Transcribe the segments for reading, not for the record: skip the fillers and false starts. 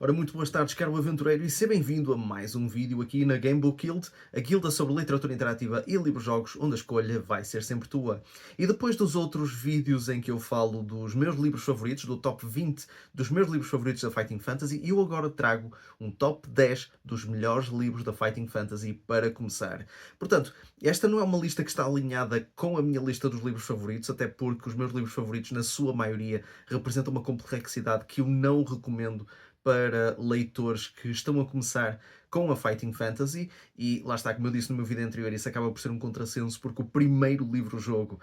Ora, muito boas tardes, caro aventureiro, e seja bem-vindo a mais um vídeo aqui na Gamebook Guild, a guilda sobre literatura interativa e livros-jogos, onde a escolha vai ser sempre tua. E depois dos outros vídeos em que eu falo dos meus livros favoritos, do top 20 dos meus livros favoritos da Fighting Fantasy, eu agora trago um top 10 dos melhores livros da Fighting Fantasy para começar. Portanto, esta não é uma lista que está alinhada com a minha lista dos livros favoritos, até porque os meus livros favoritos, na sua maioria, representam uma complexidade que eu não recomendo para leitores que estão a começar com a Fighting Fantasy, e lá está, como eu disse no meu vídeo anterior, isso acaba por ser um contrassenso, porque o primeiro livro-jogo,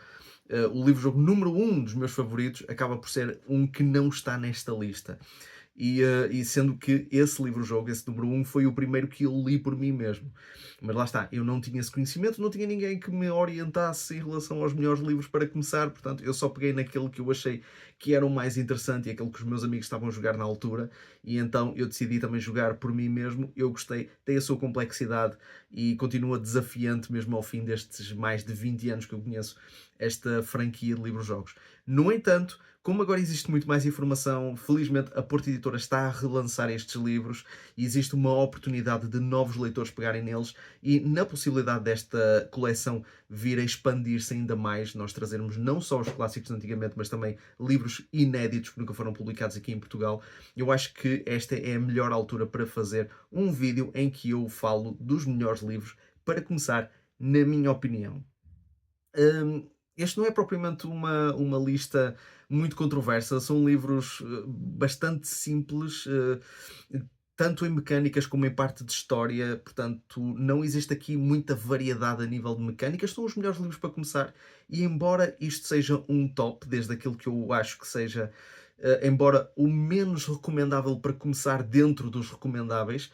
o livro-jogo número um dos meus favoritos, acaba por ser um que não está nesta lista. E sendo que esse livro-jogo, esse número um, foi o primeiro que eu li por mim mesmo. Mas lá está, eu não tinha esse conhecimento, não tinha ninguém que me orientasse em relação aos melhores livros para começar, portanto eu só peguei naquele que eu achei que era o mais interessante e aquele que os meus amigos estavam a jogar na altura, e então eu decidi também jogar por mim mesmo. Eu gostei, tem a sua complexidade e continua desafiante mesmo ao fim destes mais de 20 anos que eu conheço esta franquia de livros-jogos. No entanto, como agora existe muito mais informação, felizmente a Porta Editora está a relançar estes livros e existe uma oportunidade de novos leitores pegarem neles, e na possibilidade desta coleção vir a expandir-se ainda mais, nós trazermos não só os clássicos de antigamente, mas também livros inéditos que nunca foram publicados aqui em Portugal. Eu acho que esta é a melhor altura para fazer um vídeo em que eu falo dos melhores livros para começar, na minha opinião. Este não é propriamente uma lista muito controversa, são livros bastante simples, tanto em mecânicas como em parte de história, portanto, não existe aqui muita variedade a nível de mecânicas, são os melhores livros para começar, e embora isto seja um top, desde aquilo que eu acho que seja, embora o menos recomendável para começar dentro dos recomendáveis,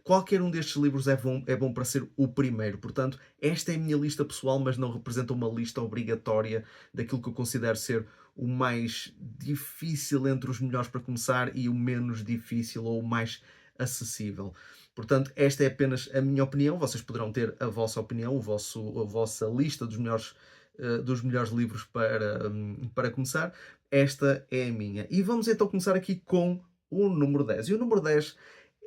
qualquer um destes livros é bom para ser o primeiro. Portanto, esta é a minha lista pessoal, mas não representa uma lista obrigatória daquilo que eu considero ser o mais difícil entre os melhores para começar e o menos difícil ou o mais acessível. Portanto, esta é apenas a minha opinião. Vocês poderão ter a vossa opinião, a vossa lista dos melhores livros para começar. Esta é a minha. E vamos então começar aqui com o número 10. E o número 10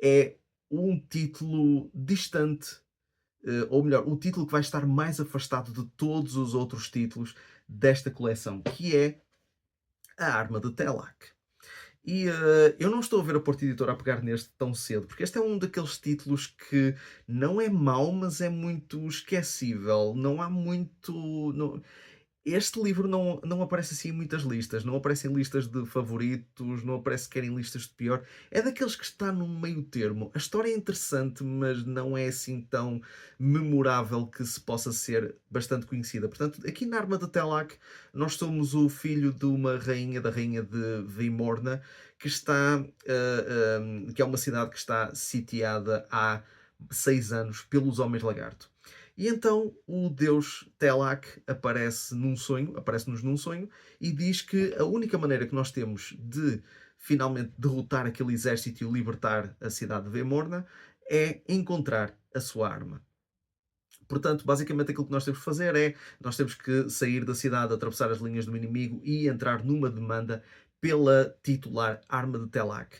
é um título distante, ou melhor, o título que vai estar mais afastado de todos os outros títulos desta coleção, que é A Arma de Telak. E eu não estou a ver a Porta Editora a pegar neste tão cedo, porque este é um daqueles títulos que não é mau, mas é muito esquecível. Não há muito. Este livro não aparece assim em muitas listas, não aparece em listas de favoritos, não aparece sequer em listas de pior. É daqueles que está no meio termo. A história é interessante, mas não é assim tão memorável que se possa ser bastante conhecida. Portanto, aqui na Arma de Telak, nós somos o filho de uma rainha, da rainha de Veimorna, que que é uma cidade que está sitiada há 6 anos pelos Homens Lagarto. E então o deus Telak aparece-nos num sonho e diz que a única maneira que nós temos de finalmente derrotar aquele exército e libertar a cidade de Vemorna é encontrar a sua arma. Portanto, basicamente aquilo que nós temos que fazer é, nós temos que sair da cidade, atravessar as linhas do inimigo e entrar numa demanda pela titular arma de Telak.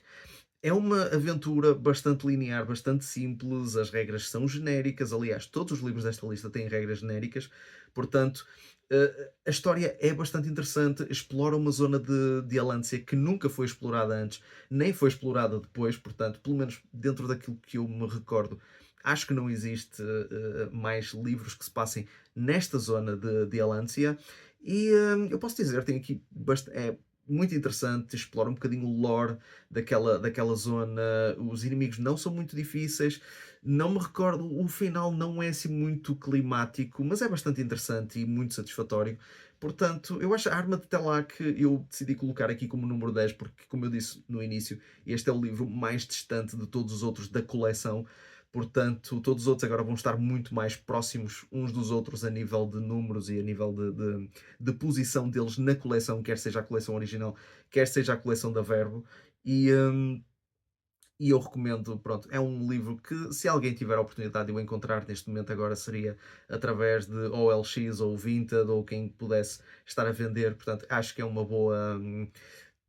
É uma aventura bastante linear, bastante simples, as regras são genéricas, aliás, todos os livros desta lista têm regras genéricas, portanto, a história é bastante interessante, explora uma zona de Alância que nunca foi explorada antes, nem foi explorada depois, portanto, pelo menos dentro daquilo que eu me recordo, acho que não existe mais livros que se passem nesta zona de Alância, e eu posso dizer, tem aqui é muito interessante, explora um bocadinho o lore daquela zona, os inimigos não são muito difíceis, não me recordo, o final não é assim muito climático, mas é bastante interessante e muito satisfatório. Portanto, eu acho a Arma de Telak, eu decidi colocar aqui como número 10 porque, como eu disse no início, este é o livro mais distante de todos os outros da coleção. Portanto, todos os outros agora vão estar muito mais próximos uns dos outros a nível de números e a nível de posição deles na coleção, quer seja a coleção original, quer seja a coleção da Verbo. E, hum, e eu recomendo, pronto, é um livro que, se alguém tiver a oportunidade de o encontrar neste momento, agora seria através de OLX ou Vinted ou quem pudesse estar a vender. Portanto, acho que é uma boa.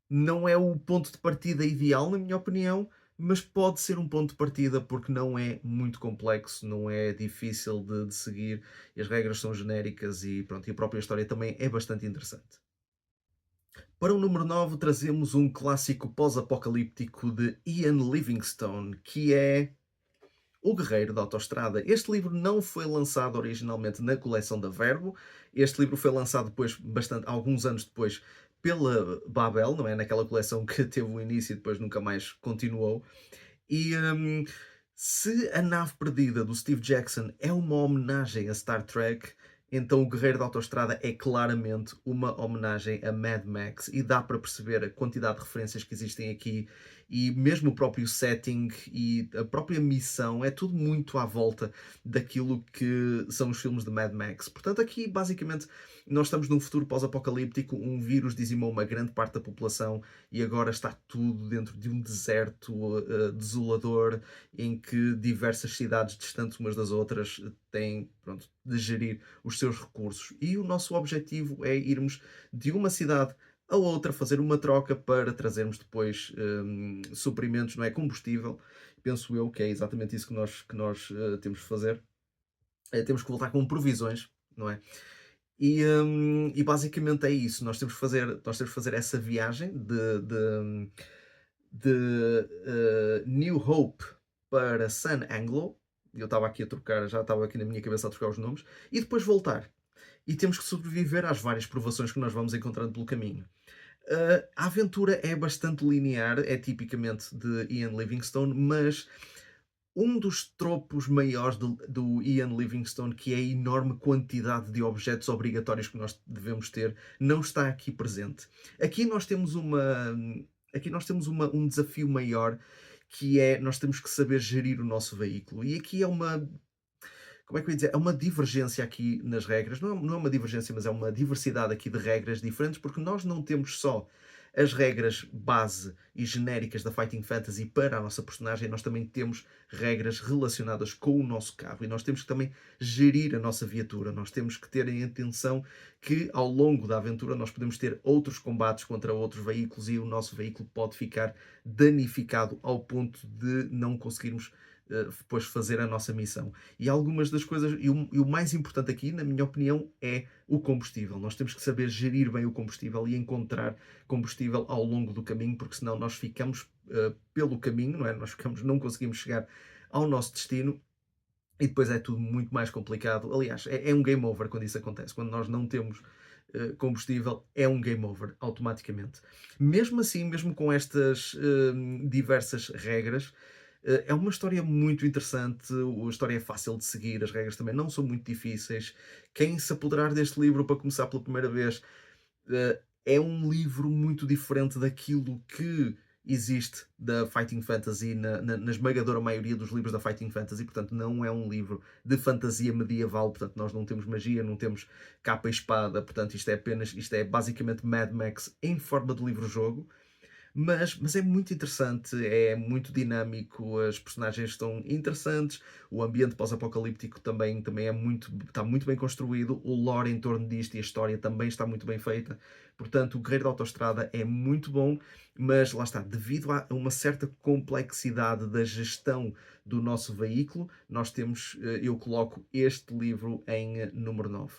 Não é o ponto de partida ideal, na minha opinião, mas pode ser um ponto de partida porque não é muito complexo, não é difícil de seguir, e as regras são genéricas e pronto, e a própria história também é bastante interessante. Para o número 9 trazemos um clássico pós-apocalíptico de Ian Livingstone, que é O Guerreiro da Autoestrada. Este livro não foi lançado originalmente na coleção da Verbo. Este livro foi lançado depois, alguns anos depois, pela Babel, não é? Naquela coleção que teve o início e depois nunca mais continuou. E se a nave perdida do Steve Jackson é uma homenagem a Star Trek, então o Guerreiro da Autoestrada é claramente uma homenagem a Mad Max e dá para perceber a quantidade de referências que existem aqui e mesmo o próprio setting e a própria missão é tudo muito à volta daquilo que são os filmes de Mad Max. Portanto, aqui basicamente nós estamos num futuro pós-apocalíptico, um vírus dizimou uma grande parte da população e agora está tudo dentro de um deserto desolador em que diversas cidades distantes umas das outras têm, pronto, de gerir os seus recursos. E o nosso objetivo é irmos de uma cidade a outra, fazer uma troca para trazermos depois suprimentos, não é? Combustível. Penso eu que é exatamente isso que nós temos de fazer. Temos que voltar com provisões, não é? E basicamente é isso. Nós temos que fazer essa viagem de New Hope para Sun Anglo. Eu estava aqui a trocar, já estava aqui na minha cabeça a trocar os nomes, e depois voltar. E temos que sobreviver às várias provações que nós vamos encontrando pelo caminho. A aventura é bastante linear, é tipicamente de Ian Livingstone, mas um dos tropos maiores do Ian Livingstone, que é a enorme quantidade de objetos obrigatórios que nós devemos ter, não está aqui presente. Aqui nós temos um desafio maior, que é nós temos que saber gerir o nosso veículo. E aqui é uma, como é que eu ia dizer? É uma divergência aqui nas regras. Não é uma divergência, mas é uma diversidade aqui de regras diferentes, porque nós não temos só as regras base e genéricas da Fighting Fantasy para a nossa personagem, nós também temos regras relacionadas com o nosso carro e nós temos que também gerir a nossa viatura. Nós temos que ter em atenção que ao longo da aventura nós podemos ter outros combates contra outros veículos e o nosso veículo pode ficar danificado ao ponto de não conseguirmos depois fazer a nossa missão. E algumas das coisas, e o mais importante aqui, na minha opinião, é o combustível. Nós temos que saber gerir bem o combustível e encontrar combustível ao longo do caminho, porque senão nós ficamos pelo caminho, não é? Não conseguimos chegar ao nosso destino e depois é tudo muito mais complicado. Aliás, é um game over quando isso acontece. Quando nós não temos combustível, é um game over automaticamente. Mesmo assim, mesmo com estas diversas regras, é uma história muito interessante, a história é fácil de seguir, as regras também não são muito difíceis. Quem se apoderar deste livro para começar pela primeira vez, é um livro muito diferente daquilo que existe da Fighting Fantasy na esmagadora maioria dos livros da Fighting Fantasy, portanto não é um livro de fantasia medieval, portanto nós não temos magia, não temos capa e espada, portanto isto é basicamente Mad Max em forma de livro-jogo, mas é muito interessante, é muito dinâmico, as personagens estão interessantes, o ambiente pós-apocalíptico também está muito bem construído, o lore em torno disto e a história também está muito bem feita. Portanto, o Guerreiro da Autoestrada é muito bom, mas lá está, devido a uma certa complexidade da gestão do nosso veículo, eu coloco este livro em número 9.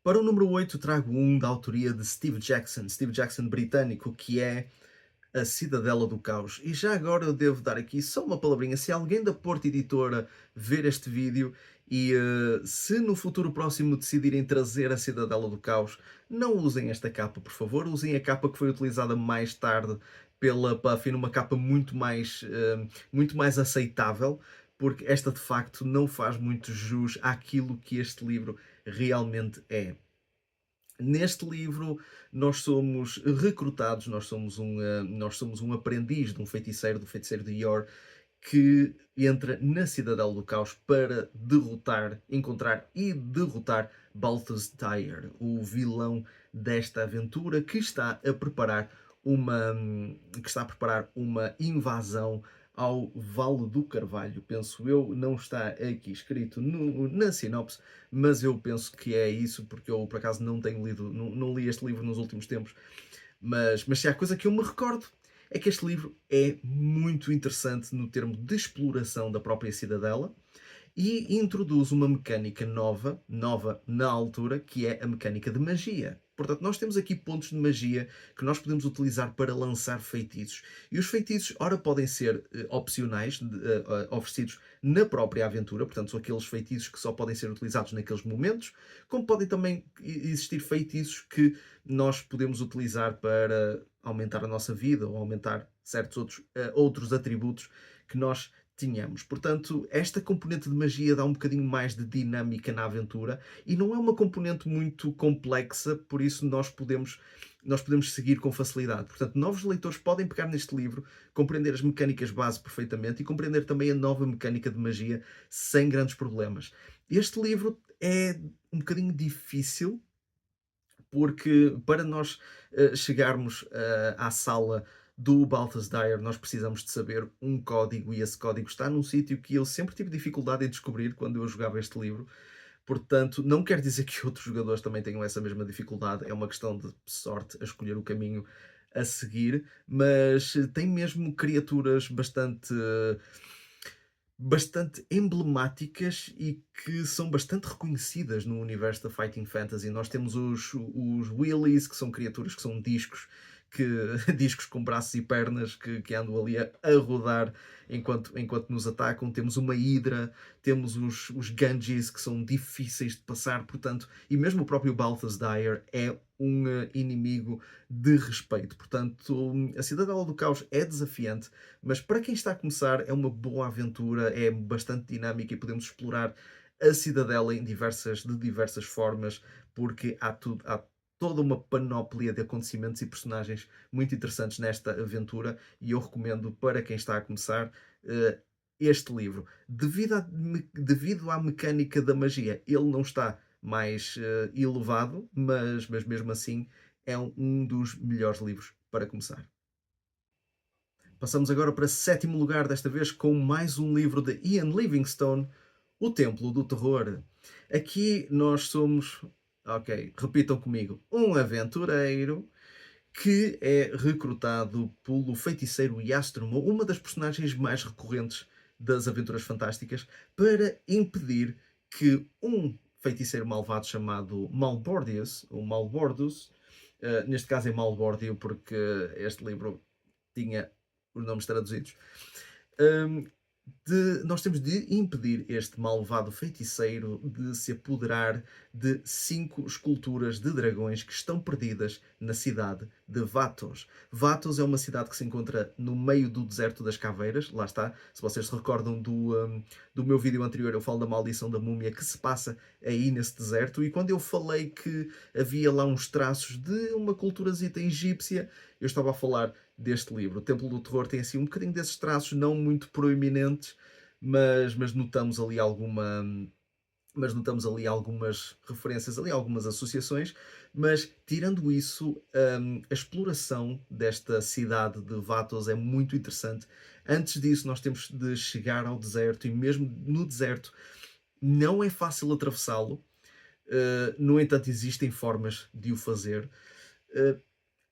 Para o número 8 trago um da autoria de Steve Jackson britânico, que é A Cidadela do Caos. E já agora eu devo dar aqui só uma palavrinha. Se alguém da Porta Editora ver este vídeo e se no futuro próximo decidirem trazer A Cidadela do Caos, não usem esta capa, por favor. Usem a capa que foi utilizada mais tarde pela Puffy, numa capa muito mais aceitável, porque esta de facto não faz muito jus àquilo que este livro realmente é. Neste livro, nós somos recrutados, nós somos um aprendiz de um feiticeiro, do feiticeiro de Yor, que entra na Cidadela do Caos para encontrar e derrotar Balthazar, o vilão desta aventura, que está a preparar uma invasão ao Vale do Carvalho. Penso eu, não está aqui escrito na sinopse, mas eu penso que é isso, porque eu por acaso não tenho lido, não li este livro nos últimos tempos, mas se há coisa que eu me recordo é que este livro é muito interessante no termo de exploração da própria cidadela e introduz uma mecânica nova na altura, que é a mecânica de magia. Portanto, nós temos aqui pontos de magia que nós podemos utilizar para lançar feitiços. E os feitiços, ora, podem ser opcionais, oferecidos na própria aventura, portanto, são aqueles feitiços que só podem ser utilizados naqueles momentos, como podem também existir feitiços que nós podemos utilizar para aumentar a nossa vida ou aumentar certos outros atributos que nós tínhamos. Portanto, esta componente de magia dá um bocadinho mais de dinâmica na aventura e não é uma componente muito complexa, por isso nós podemos seguir com facilidade. Portanto, novos leitores podem pegar neste livro, compreender as mecânicas base perfeitamente e compreender também a nova mecânica de magia sem grandes problemas. Este livro é um bocadinho difícil porque para nós chegarmos à sala do Balthasar, nós precisamos de saber um código e esse código está num sítio que eu sempre tive dificuldade em descobrir quando eu jogava este livro. Portanto, não quer dizer que outros jogadores também tenham essa mesma dificuldade, é uma questão de sorte a escolher o caminho a seguir, mas tem mesmo criaturas bastante emblemáticas e que são bastante reconhecidas no universo da Fighting Fantasy. Nós temos os Willies, que são criaturas que são discos, que, discos com braços e pernas que andam ali a rodar enquanto nos atacam. Temos uma Hydra, temos os Gungis, que são difíceis de passar, portanto, e mesmo o próprio Balthasar é um inimigo de respeito. Portanto, a Cidadela do Caos é desafiante, mas para quem está a começar é uma boa aventura, é bastante dinâmica e podemos explorar a Cidadela de diversas formas, porque há toda uma panóplia de acontecimentos e personagens muito interessantes nesta aventura e eu recomendo para quem está a começar este livro. Devido à mecânica da magia, ele não está mais elevado, mas mesmo assim é um dos melhores livros para começar. Passamos agora para sétimo lugar, desta vez com mais um livro de Ian Livingstone, O Templo do Terror. Aqui nós somos, ok, repitam comigo, um aventureiro que é recrutado pelo feiticeiro Yastrimo, uma das personagens mais recorrentes das aventuras fantásticas, para impedir que um feiticeiro malvado chamado Malbordius, ou Malbordus, neste caso é Malbordio porque este livro tinha os nomes traduzidos, hum, nós temos de impedir este malvado feiticeiro de se apoderar de 5 esculturas de dragões que estão perdidas na cidade de Vatos. Vatos é uma cidade que se encontra no meio do deserto das caveiras, lá está, se vocês se recordam do meu vídeo anterior, eu falo da maldição da múmia que se passa aí nesse deserto, e quando eu falei que havia lá uns traços de uma culturazita egípcia, eu estava a falar deste livro. O Templo do Terror tem assim um bocadinho desses traços não muito proeminentes, mas notamos ali algumas referências, ali algumas associações, mas tirando isso, a exploração desta cidade de Vatos é muito interessante. Antes disso, nós temos de chegar ao deserto e mesmo no deserto não é fácil atravessá-lo. No entanto, existem formas de o fazer. Uh,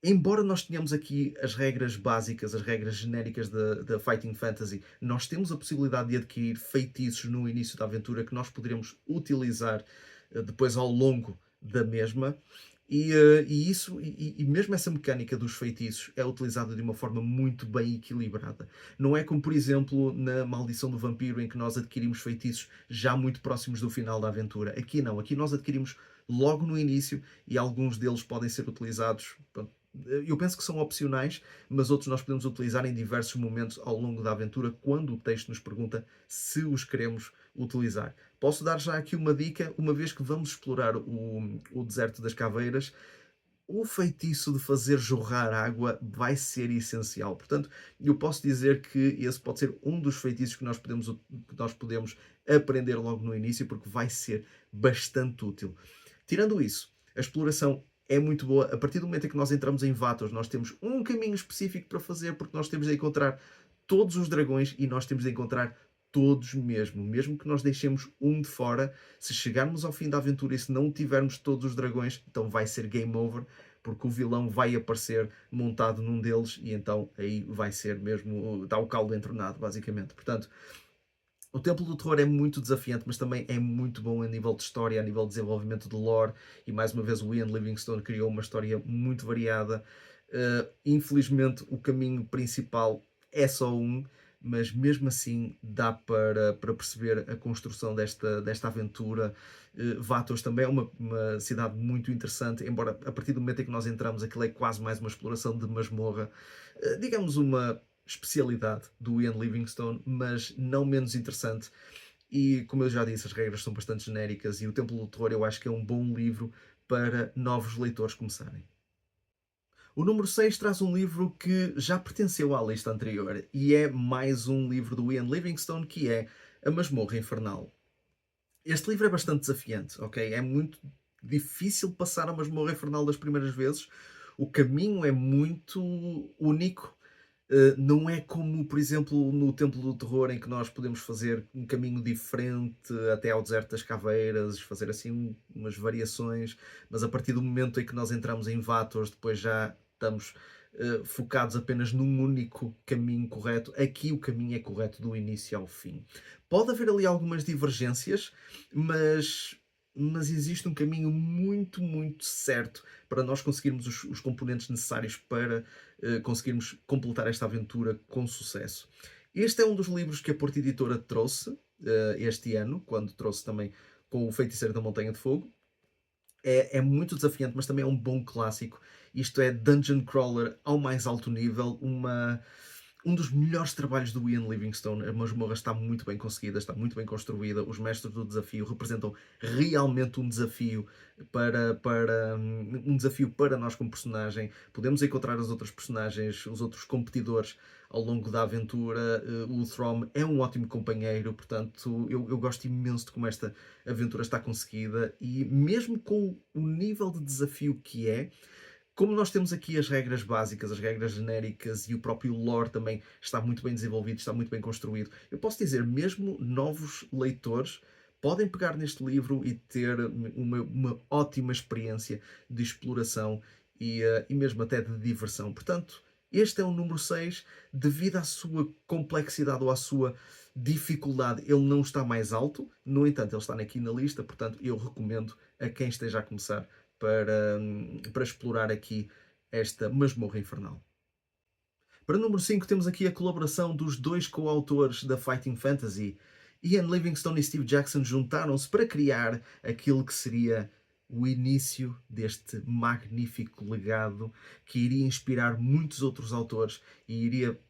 Embora nós tenhamos aqui as regras básicas, as regras genéricas da Fighting Fantasy, nós temos a possibilidade de adquirir feitiços no início da aventura que nós poderemos utilizar depois ao longo da mesma. E mesmo essa mecânica dos feitiços é utilizada de uma forma muito bem equilibrada. Não é como, por exemplo, na Maldição do Vampiro, em que nós adquirimos feitiços já muito próximos do final da aventura. Aqui não, aqui nós adquirimos logo no início e alguns deles podem ser utilizados. Pronto, eu penso que são opcionais, mas outros nós podemos utilizar em diversos momentos ao longo da aventura, quando o texto nos pergunta se os queremos utilizar. Posso dar já aqui uma dica, uma vez que vamos explorar o deserto das caveiras, o feitiço de fazer jorrar água vai ser essencial. Portanto, eu posso dizer que esse pode ser um dos feitiços que nós podemos aprender logo no início, porque vai ser bastante útil. Tirando isso, a exploração é muito boa. A partir do momento em que nós entramos em Vatos, nós temos um caminho específico para fazer, porque nós temos de encontrar todos os dragões e nós temos de encontrar todos mesmo. Mesmo que nós deixemos um de fora, se chegarmos ao fim da aventura e se não tivermos todos os dragões, então vai ser game over. porque o vilão vai aparecer montado num deles e então aí vai ser mesmo, dá o caldo entornado, basicamente. Portanto, o Templo do Terror é muito desafiante, mas também é muito bom a nível de história, a nível de desenvolvimento de lore, e mais uma vez o Ian Livingstone criou uma história muito variada. Infelizmente o caminho principal é só um, mas mesmo assim dá para perceber a construção desta aventura. Vatos também é uma cidade muito interessante, embora a partir do momento em que nós entramos aquilo é quase mais uma exploração de masmorra. Digamos uma especialidade do Ian Livingstone, mas não menos interessante. E como eu já disse, as regras são bastante genéricas e o Templo do Terror eu acho que é um bom livro para novos leitores começarem. O número 6 traz um livro que já pertenceu à lista anterior e é mais um livro do Ian Livingstone, que é A Masmorra Infernal. Este livro é bastante desafiante, ok? É muito difícil passar a Masmorra Infernal das primeiras vezes. O caminho é muito único. Não é como, por exemplo, no Templo do Terror, em que nós podemos fazer um caminho diferente até ao Deserto das Caveiras, fazer assim umas variações, mas a partir do momento em que nós entramos em Vatos, depois já estamos focados apenas num único caminho correto. Aqui o caminho é correto do início ao fim. Pode haver ali algumas divergências, mas existe um caminho muito, muito certo para nós conseguirmos os componentes necessários para conseguirmos completar esta aventura com sucesso. Este é um dos livros que a Porta Editora trouxe este ano, quando trouxe também com o Feiticeiro da Montanha de Fogo. É muito desafiante, mas também é um bom clássico. Isto é Dungeon Crawler ao mais alto nível, um dos melhores trabalhos do Ian Livingstone. A masmorra está muito bem conseguida, está muito bem construída. Os mestres do desafio representam realmente um desafio um desafio para nós como personagem. Podemos encontrar as outras personagens, os outros competidores ao longo da aventura. O Throm é um ótimo companheiro, portanto eu gosto imenso de como esta aventura está conseguida e mesmo com o nível de desafio que é, como nós temos aqui as regras básicas, as regras genéricas e o próprio lore também está muito bem desenvolvido, está muito bem construído, eu posso dizer, mesmo novos leitores podem pegar neste livro e ter uma ótima experiência de exploração e mesmo até de diversão. Portanto, este é o número 6, devido à sua complexidade ou à sua dificuldade, ele não está mais alto, no entanto, ele está aqui na lista, portanto, eu recomendo a quem esteja a começar para explorar aqui esta masmorra infernal. Para o número 5 temos aqui a colaboração dos dois coautores da Fighting Fantasy. Ian Livingstone e Steve Jackson juntaram-se para criar aquilo que seria o início deste magnífico legado que iria inspirar muitos outros autores e iria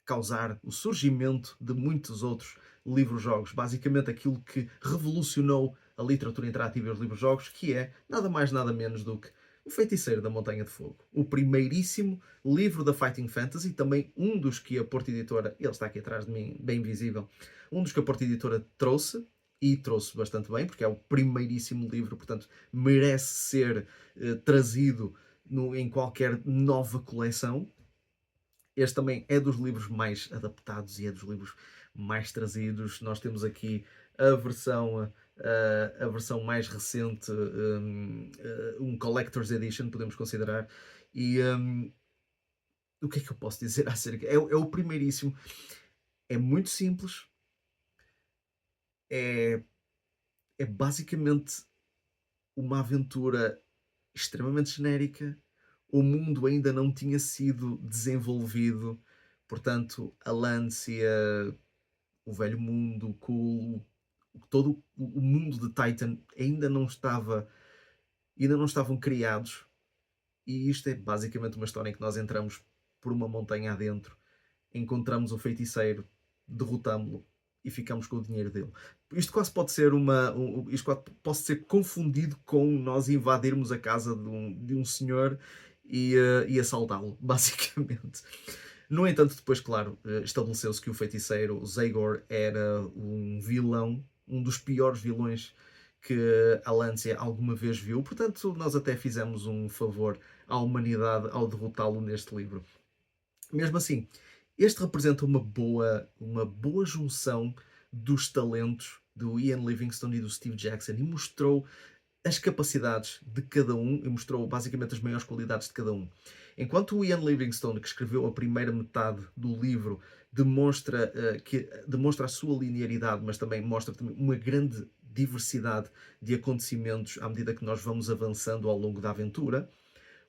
causar o surgimento de muitos outros livros-jogos. Basicamente aquilo que revolucionou a literatura interativa e os livros-jogos, que é nada mais nada menos do que O Feiticeiro da Montanha de Fogo. O primeiríssimo livro da Fighting Fantasy, também um dos que a Porta Editora, ele está aqui atrás de mim, bem visível, um dos que a Porta Editora trouxe, e trouxe bastante bem, porque é o primeiríssimo livro, portanto merece ser trazido em qualquer nova coleção. Este também é dos livros mais adaptados e é dos livros mais trazidos. Nós temos aqui a versão mais recente, um Collector's Edition, podemos considerar. E o que é que eu posso dizer acerca? É o primeiríssimo. É muito simples. É, é basicamente uma aventura extremamente genérica. O mundo ainda não tinha sido desenvolvido, portanto, a Lancia, o velho mundo, o Cool, todo o mundo de Titan ainda não estavam criados. E isto é basicamente uma história em que nós entramos por uma montanha adentro, encontramos o feiticeiro, derrotamo-lo e ficamos com o dinheiro dele. Isto quase pode ser isto quase pode ser confundido com nós invadirmos a casa de um senhor e assaltá-lo, basicamente. No entanto, depois, claro, estabeleceu-se que o feiticeiro, o Zagor, era um vilão, um dos piores vilões que a Lancia alguma vez viu. Portanto, nós até fizemos um favor à humanidade ao derrotá-lo neste livro. Mesmo assim, este representa uma boa junção dos talentos do Ian Livingstone e do Steve Jackson e mostrou as capacidades de cada um e mostrou basicamente as maiores qualidades de cada um. Enquanto o Ian Livingstone, que escreveu a primeira metade do livro, demonstra a sua linearidade, mas também mostra também uma grande diversidade de acontecimentos à medida que nós vamos avançando ao longo da aventura,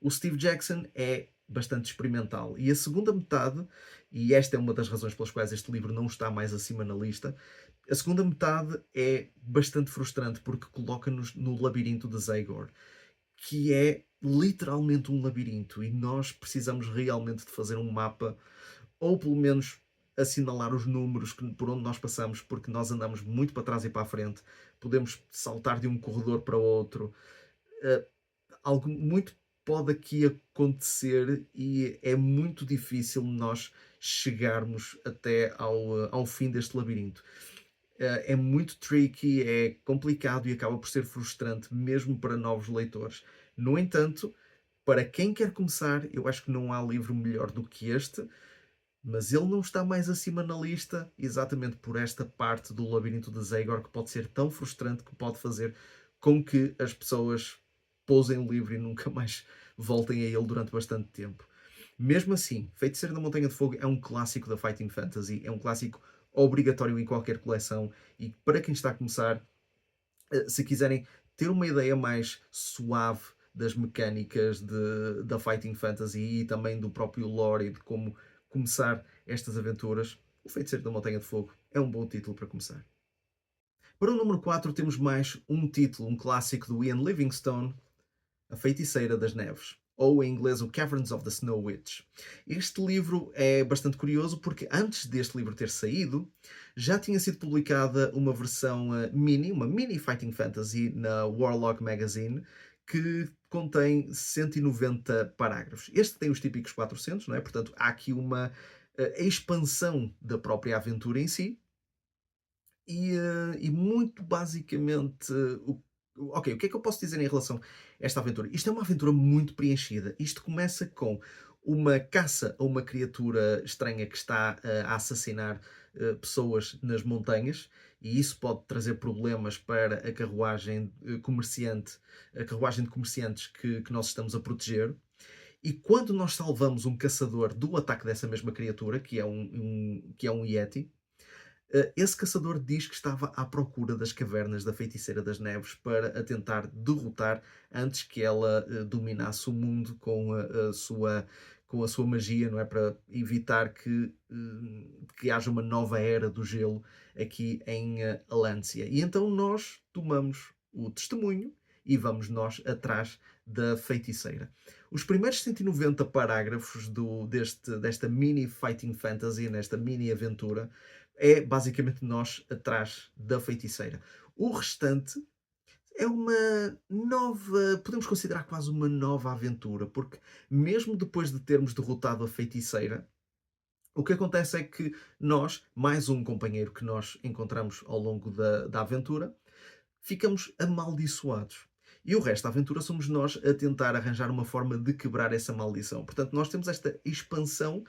o Steve Jackson é bastante experimental. E a segunda metade, e esta é uma das razões pelas quais este livro não está mais acima na lista, a segunda metade é bastante frustrante porque coloca-nos no labirinto de Zagor, que é literalmente um labirinto e nós precisamos realmente de fazer um mapa ou pelo menos assinalar os números por onde nós passamos, porque nós andamos muito para trás e para a frente, podemos saltar de um corredor para outro. Uh, Algo muito pode aqui acontecer e é muito difícil nós chegarmos até ao fim deste labirinto. É muito tricky, é complicado e acaba por ser frustrante, mesmo para novos leitores. No entanto, para quem quer começar, eu acho que não há livro melhor do que este, mas ele não está mais acima na lista exatamente por esta parte do labirinto de Zagor que pode ser tão frustrante que pode fazer com que as pessoas pousem o livro e nunca mais voltem a ele durante bastante tempo. Mesmo assim, Feiticeiro da Montanha de Fogo é um clássico da Fighting Fantasy, é um clássico obrigatório em qualquer coleção e para quem está a começar, se quiserem ter uma ideia mais suave das mecânicas da Fighting Fantasy e também do próprio lore e de como começar estas aventuras, o Feiticeiro da Montanha de Fogo é um bom título para começar. Para o número 4 temos mais um título, um clássico do Ian Livingstone, A Feiticeira das Neves, ou em inglês o Caverns of the Snow Witch. Este livro é bastante curioso porque antes deste livro ter saído, já tinha sido publicada uma versão uma mini fighting fantasy na Warlock Magazine, que contém 190 parágrafos. Este tem os típicos 400, não é? Portanto, há aqui uma expansão da própria aventura em si, e muito basicamente, ok, o que é que eu posso dizer em relação a esta aventura? Isto é uma aventura muito preenchida. Isto começa com uma caça a uma criatura estranha que está a assassinar pessoas nas montanhas, e isso pode trazer problemas para a carruagem a carruagem de comerciantes que nós estamos a proteger. E quando nós salvamos um caçador do ataque dessa mesma criatura, que é um Yeti, esse caçador diz que estava à procura das cavernas da Feiticeira das Neves para a tentar derrotar antes que ela dominasse o mundo com a sua magia, não é? Para evitar que haja uma nova era do gelo aqui em Alancia. E então nós tomamos o testemunho e vamos nós atrás da feiticeira. Os primeiros 190 parágrafos desta mini fighting fantasy, nesta mini aventura, é basicamente nós atrás da feiticeira. O restante é uma nova, podemos considerar quase uma nova aventura, porque mesmo depois de termos derrotado a feiticeira, o que acontece é que nós, mais um companheiro que nós encontramos ao longo da aventura, ficamos amaldiçoados. E o resto da aventura somos nós a tentar arranjar uma forma de quebrar essa maldição. Portanto, nós temos esta expansão.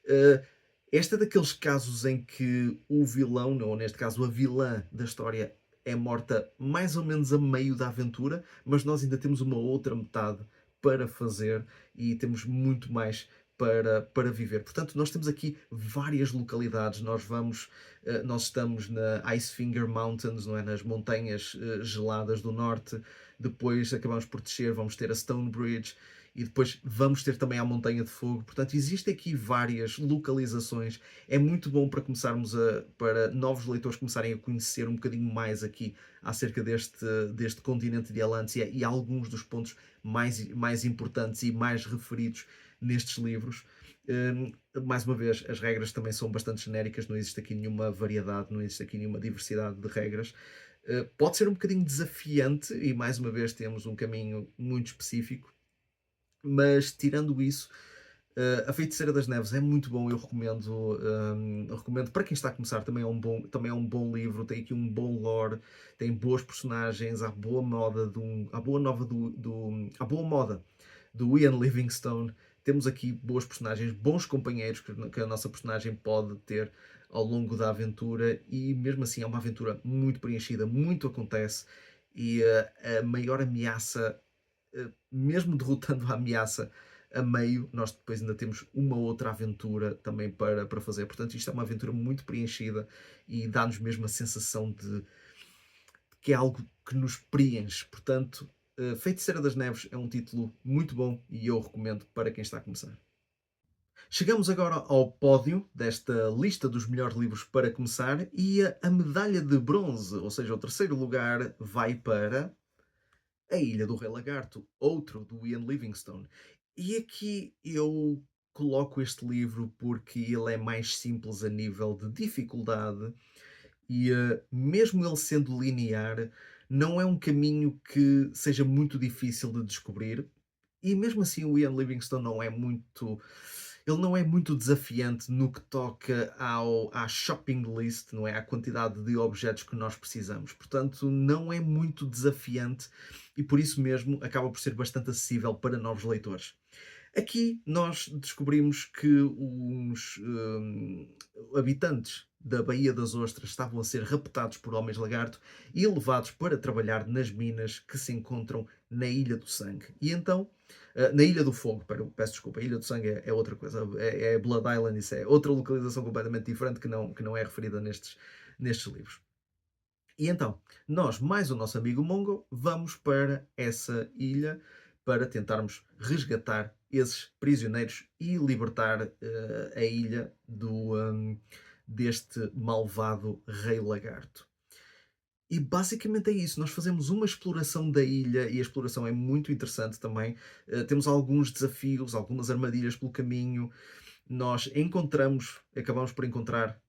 Uh, Este é daqueles casos em que o vilão, ou neste caso a vilã da história, é morta mais ou menos a meio da aventura, mas nós ainda temos uma outra metade para fazer e temos muito mais para viver. Portanto, nós temos aqui várias localidades. Nós estamos na Icefinger Mountains, não é? Nas montanhas geladas do norte. Depois acabamos por descer, vamos ter a Stonebridge e depois vamos ter também a Montanha de Fogo. Portanto, existem aqui várias localizações. É muito bom para novos leitores começarem a conhecer um bocadinho mais aqui acerca deste continente de Alancia e alguns dos pontos mais importantes e mais referidos nestes livros. Mais uma vez, as regras também são bastante genéricas, não existe aqui nenhuma variedade, não existe aqui nenhuma diversidade de regras. Pode ser um bocadinho desafiante e mais uma vez temos um caminho muito específico, mas tirando isso, A Feiticeira das Neves é muito bom, eu recomendo para quem está a começar, também é um bom livro, tem aqui um bom lore, tem boas personagens, há boa moda do Ian Livingstone, temos aqui boas personagens, bons companheiros que a nossa personagem pode ter ao longo da aventura e mesmo assim é uma aventura muito preenchida, muito acontece e a maior ameaça, mesmo derrotando a ameaça a meio, nós depois ainda temos uma outra aventura também para fazer. Portanto, isto é uma aventura muito preenchida e dá-nos mesmo a sensação de que é algo que nos preenche. Portanto, Feiticeira das Neves é um título muito bom e eu recomendo para quem está a começar. Chegamos agora ao pódio desta lista dos melhores livros para começar e a medalha de bronze, ou seja, o terceiro lugar, vai para A Ilha do Rei Lagarto, outro do Ian Livingstone. E aqui eu coloco este livro porque ele é mais simples a nível de dificuldade e mesmo ele sendo linear, não é um caminho que seja muito difícil de descobrir. E mesmo assim o Ian Livingstone não é muito, ele não é muito desafiante no que toca à shopping list, não é? À quantidade de objetos que nós precisamos. Portanto, não é muito desafiante e por isso mesmo acaba por ser bastante acessível para novos leitores. Aqui nós descobrimos que uns habitantes da Baía das Ostras estavam a ser raptados por homens lagarto e levados para trabalhar nas minas que se encontram na Ilha do Sangue. E então, na Ilha do Fogo, peço desculpa, a Ilha do Sangue é outra coisa, é Blood Island, isso é outra localização completamente diferente que não é referida nestes livros. E então, nós, mais o nosso amigo Mongo, vamos para essa ilha para tentarmos resgatar esses prisioneiros e libertar a ilha deste malvado Rei Lagarto. E basicamente é isso. Nós fazemos uma exploração da ilha e a exploração é muito interessante também. Temos alguns desafios, algumas armadilhas pelo caminho. Nós acabamos por encontrar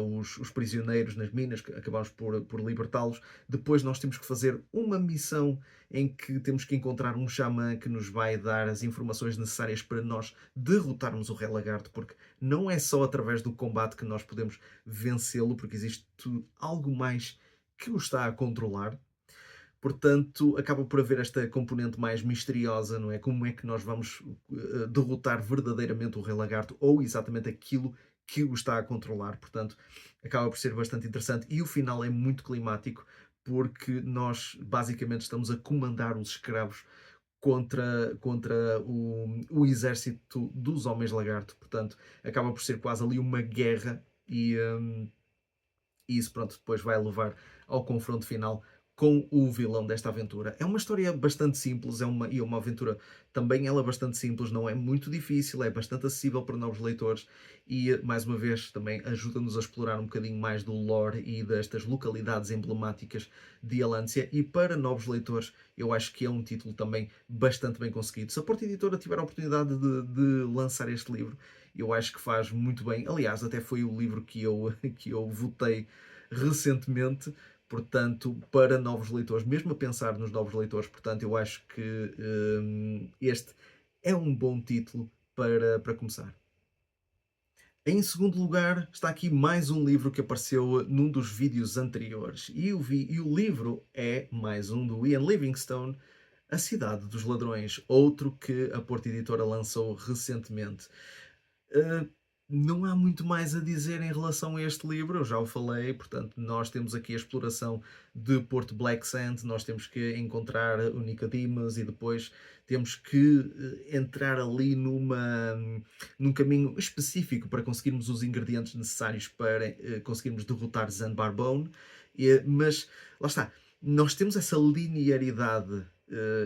os prisioneiros nas minas, que acabamos por libertá-los. Depois nós temos que fazer uma missão em que temos que encontrar um xamã que nos vai dar as informações necessárias para nós derrotarmos o Rei Lagarto, porque não é só através do combate que nós podemos vencê-lo, porque existe algo mais que o está a controlar. Portanto, acaba por haver esta componente mais misteriosa, não é? Como é que nós vamos derrotar verdadeiramente o Rei Lagarto ou exatamente aquilo que o está a controlar. Portanto, acaba por ser bastante interessante e o final é muito climático porque nós basicamente estamos a comandar os escravos contra o exército dos Homens Lagarto. Portanto, acaba por ser quase ali uma guerra e isso, pronto, depois vai levar ao confronto final com o vilão desta aventura. É uma história bastante simples, é uma aventura também ela bastante simples, não é muito difícil, é bastante acessível para novos leitores e, mais uma vez, também ajuda-nos a explorar um bocadinho mais do lore e destas localidades emblemáticas de Elância e para novos leitores eu acho que é um título também bastante bem conseguido. Se a Porta Editora tiver a oportunidade de lançar este livro, eu acho que faz muito bem. Aliás, até foi o livro que eu votei recentemente, portanto, para novos leitores, mesmo a pensar nos novos leitores, portanto, eu acho que este é um bom título para começar. Em segundo lugar, está aqui mais um livro que apareceu num dos vídeos anteriores. E o livro é mais um do Ian Livingstone, A Cidade dos Ladrões, outro que a Porta Editora lançou recentemente. Uh, não há muito mais a dizer em relação a este livro, eu já o falei, portanto, nós temos aqui a exploração de Porto Black Sand, nós temos que encontrar o Nicodemus e depois temos que entrar ali num caminho específico para conseguirmos os ingredientes necessários para conseguirmos derrotar Zanbarbone, mas lá está, nós temos essa linearidade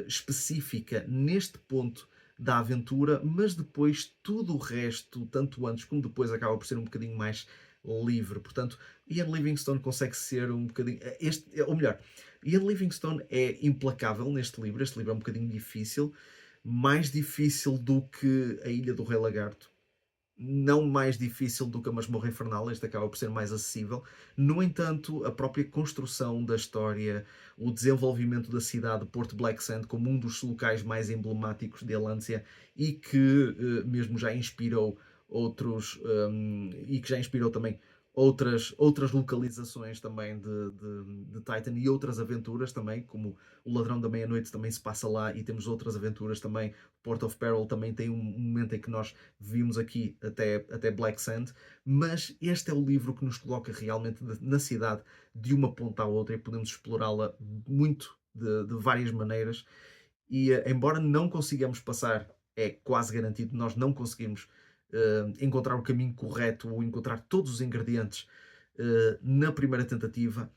específica neste ponto da aventura, mas depois tudo o resto, tanto antes como depois, acaba por ser um bocadinho mais livre. Portanto, Ian Livingstone consegue ser um bocadinho. Ou melhor, Ian Livingstone é implacável neste livro. Este livro é um bocadinho difícil, mais difícil do que A Ilha do Rei Lagarto. Não mais difícil do que a Masmorra Infernal, este acaba por ser mais acessível. No entanto, a própria construção da história, o desenvolvimento da cidade de Porto Black Sand como um dos locais mais emblemáticos de Elância e que mesmo já inspirou outros e que já inspirou também outras localizações também de Titan e outras aventuras também, como o Ladrão da Meia-Noite também se passa lá e temos outras aventuras também. Port of Peril também tem um momento em que nós vimos aqui até Black Sand, mas este é o livro que nos coloca realmente na cidade de uma ponta à outra e podemos explorá-la muito de várias maneiras. E embora não consigamos passar, é quase garantido, nós não conseguimos encontrar o caminho correto ou encontrar todos os ingredientes na primeira tentativa,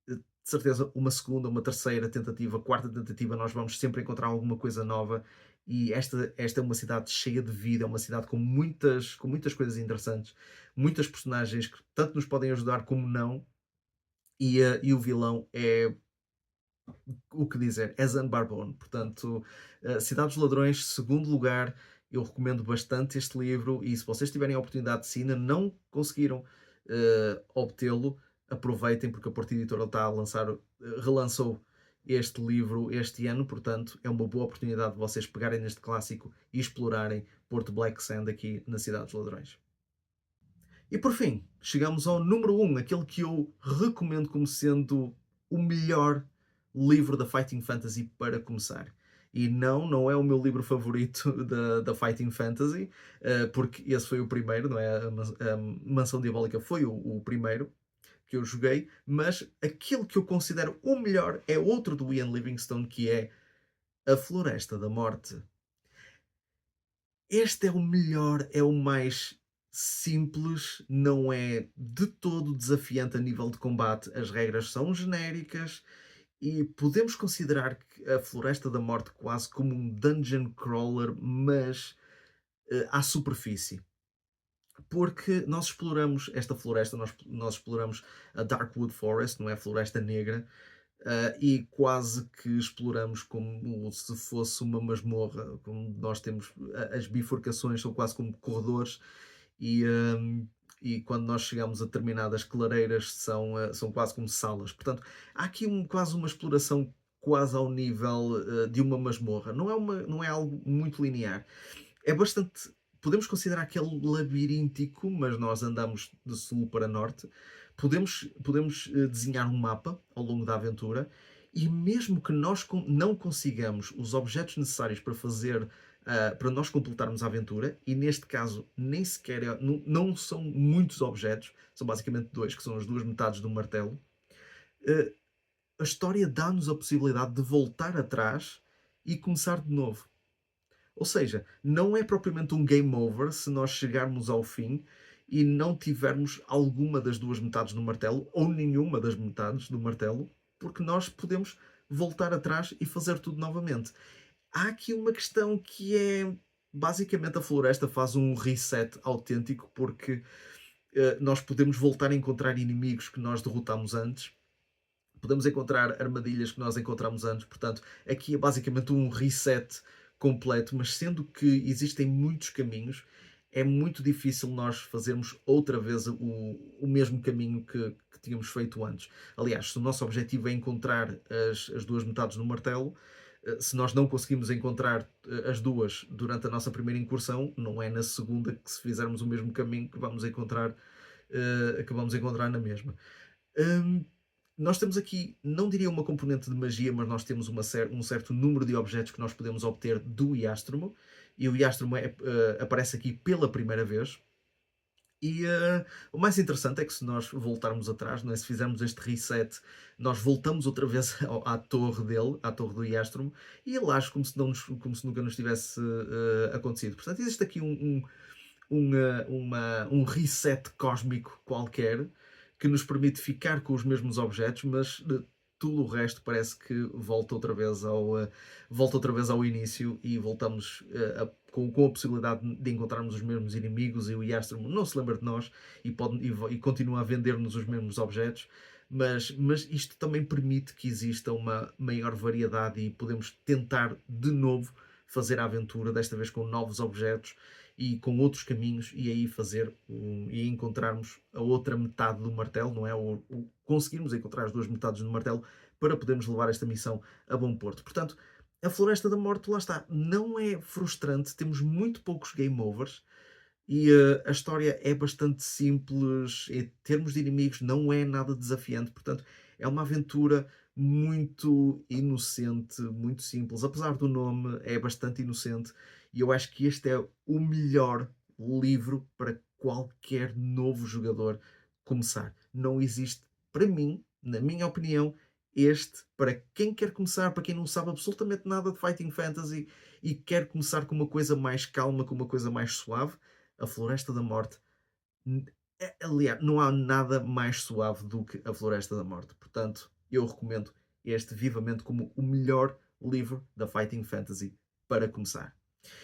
de certeza uma segunda, uma terceira tentativa, quarta tentativa, nós vamos sempre encontrar alguma coisa nova. E esta é uma cidade cheia de vida, é uma cidade com muitas coisas interessantes, muitas personagens que tanto nos podem ajudar como não, e o vilão é o que dizer, é Zan Barbone. Portanto, Cidade dos Ladrões, segundo lugar, eu recomendo bastante este livro e se vocês tiverem a oportunidade, se ainda não conseguiram obtê-lo, aproveitem porque a Porta Editora está a lançar, relançou este livro este ano, portanto é uma boa oportunidade de vocês pegarem neste clássico e explorarem Porto Black Sand aqui na Cidade dos Ladrões. E por fim, chegamos ao número um, aquele que eu recomendo como sendo o melhor livro da Fighting Fantasy para começar. E não, não é o meu livro favorito da Fighting Fantasy, porque esse foi o primeiro, não é? A Mansão Diabólica foi o primeiro que eu joguei, mas aquele que eu considero o melhor é outro do Ian Livingstone, que é A Floresta da Morte. Este é o melhor, é o mais simples, não é de todo desafiante a nível de combate. As regras são genéricas e podemos considerar que a Floresta da Morte quase como um dungeon crawler, mas à superfície. Porque nós exploramos esta floresta, nós exploramos a Darkwood Forest, não é? A Floresta Negra, e quase que exploramos como se fosse uma masmorra, como nós temos as bifurcações são quase como corredores e, e quando nós chegamos a determinadas clareiras são quase como salas. Portanto, há aqui quase uma exploração quase ao nível de uma masmorra. Não é algo muito linear. É bastante. Podemos considerar que é labiríntico, mas nós andamos de sul para norte. Podemos desenhar um mapa ao longo da aventura e mesmo que nós não consigamos os objetos necessários para fazer, para nós completarmos a aventura, e neste caso nem sequer não são muitos objetos, são basicamente dois, que são as duas metades do martelo, uh, a história dá-nos a possibilidade de voltar atrás e começar de novo. Ou seja, não é propriamente um game over se nós chegarmos ao fim e não tivermos alguma das duas metades do martelo ou nenhuma das metades do martelo, porque nós podemos voltar atrás e fazer tudo novamente. Há aqui uma questão que é basicamente a floresta faz um reset autêntico porque nós podemos voltar a encontrar inimigos que nós derrotamos antes, podemos encontrar armadilhas que nós encontramos antes, portanto, aqui é basicamente um reset completo, mas sendo que existem muitos caminhos, é muito difícil nós fazermos outra vez o mesmo caminho que tínhamos feito antes. Aliás, se o nosso objetivo é encontrar as duas metades do martelo, se nós não conseguimos encontrar as duas durante a nossa primeira incursão, não é na segunda que se fizermos o mesmo caminho que vamos encontrar na mesma. Hum, Nós temos aqui, não diria uma componente de magia, mas nós temos um certo número de objetos que nós podemos obter do Iastromo, e o Iastromo aparece aqui pela primeira vez. E o mais interessante é que se nós voltarmos atrás, não é? Se fizermos este reset, nós voltamos outra vez à torre dele, à torre do Iastromo, e ele age como se nunca nos tivesse acontecido. Portanto, existe aqui um reset cósmico qualquer que nos permite ficar com os mesmos objetos, mas tudo o resto parece que volta outra vez ao início e voltamos com a possibilidade de encontrarmos os mesmos inimigos e o Yastrum não se lembra de nós e continua a vender-nos os mesmos objetos. Mas isto também permite que exista uma maior variedade e podemos tentar de novo fazer a aventura, desta vez com novos objetos e com outros caminhos, e aí e encontrarmos a outra metade do martelo, não é? Conseguirmos encontrar as duas metades do martelo para podermos levar esta missão a bom porto. Portanto, a Floresta da Morte, lá está, não é frustrante, temos muito poucos game overs, E a história é bastante simples, em termos de inimigos não é nada desafiante, portanto é uma aventura muito inocente, muito simples. Apesar do nome, é bastante inocente e eu acho que este é o melhor livro para qualquer novo jogador começar. Não existe, para mim, na minha opinião, este para quem quer começar, para quem não sabe absolutamente nada de Fighting Fantasy e quer começar com uma coisa mais calma, com uma coisa mais suave. A Floresta da Morte, n- aliás, não há nada mais suave do que a Floresta da Morte. Portanto, eu recomendo este vivamente como o melhor livro da Fighting Fantasy para começar.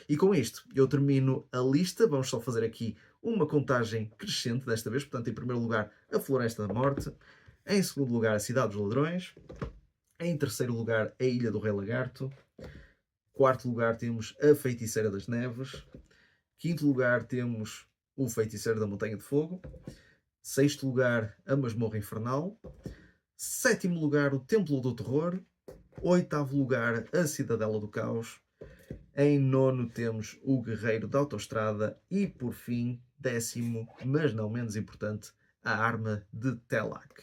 E com isto, eu termino a lista. Vamos só fazer aqui uma contagem crescente desta vez. Portanto, em primeiro lugar, a Floresta da Morte. Em segundo lugar, a Cidade dos Ladrões. Em terceiro lugar, a Ilha do Rei Lagarto. Quarto lugar, temos a Feiticeira das Neves. Quinto lugar, temos o Feiticeiro da Montanha de Fogo. Sexto lugar, a Masmorra Infernal. Sétimo lugar, o Templo do Terror. Oitavo lugar, a Cidadela do Caos. Em nono temos o Guerreiro da Autostrada. E por fim, décimo, mas não menos importante, a Arma de Telak.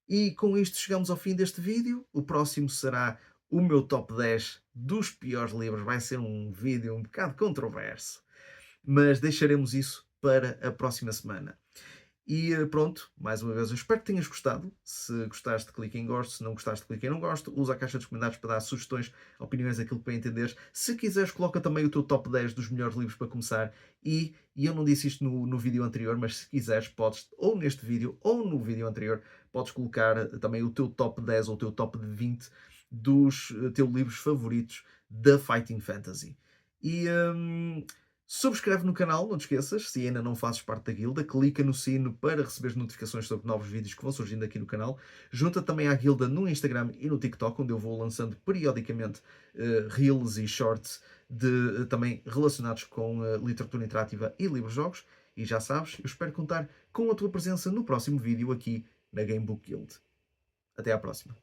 E com isto chegamos ao fim deste vídeo. O próximo será o meu top 10 dos piores livros. Vai ser um vídeo um bocado controverso, mas deixaremos isso para a próxima semana. E pronto, mais uma vez, eu espero que tenhas gostado. Se gostaste, clica em gosto. Se não gostaste, clica em não gosto. Usa a caixa dos comentários para dar sugestões, opiniões, aquilo para entenderes. Se quiseres, coloca também o teu top 10 dos melhores livros para começar. E eu não disse isto no vídeo anterior, mas se quiseres, podes, ou neste vídeo, ou no vídeo anterior, podes colocar também o teu top 10 ou o teu top de 20 dos teus livros favoritos da Fighting Fantasy. E subscreve no canal, não te esqueças, se ainda não fazes parte da guilda, clica no sino para receber notificações sobre novos vídeos que vão surgindo aqui no canal. Junta também à guilda no Instagram e no TikTok, onde eu vou lançando periodicamente reels e shorts também relacionados com literatura interativa e livros-jogos. E já sabes, eu espero contar com a tua presença no próximo vídeo aqui na Gamebook Guild. Até à próxima.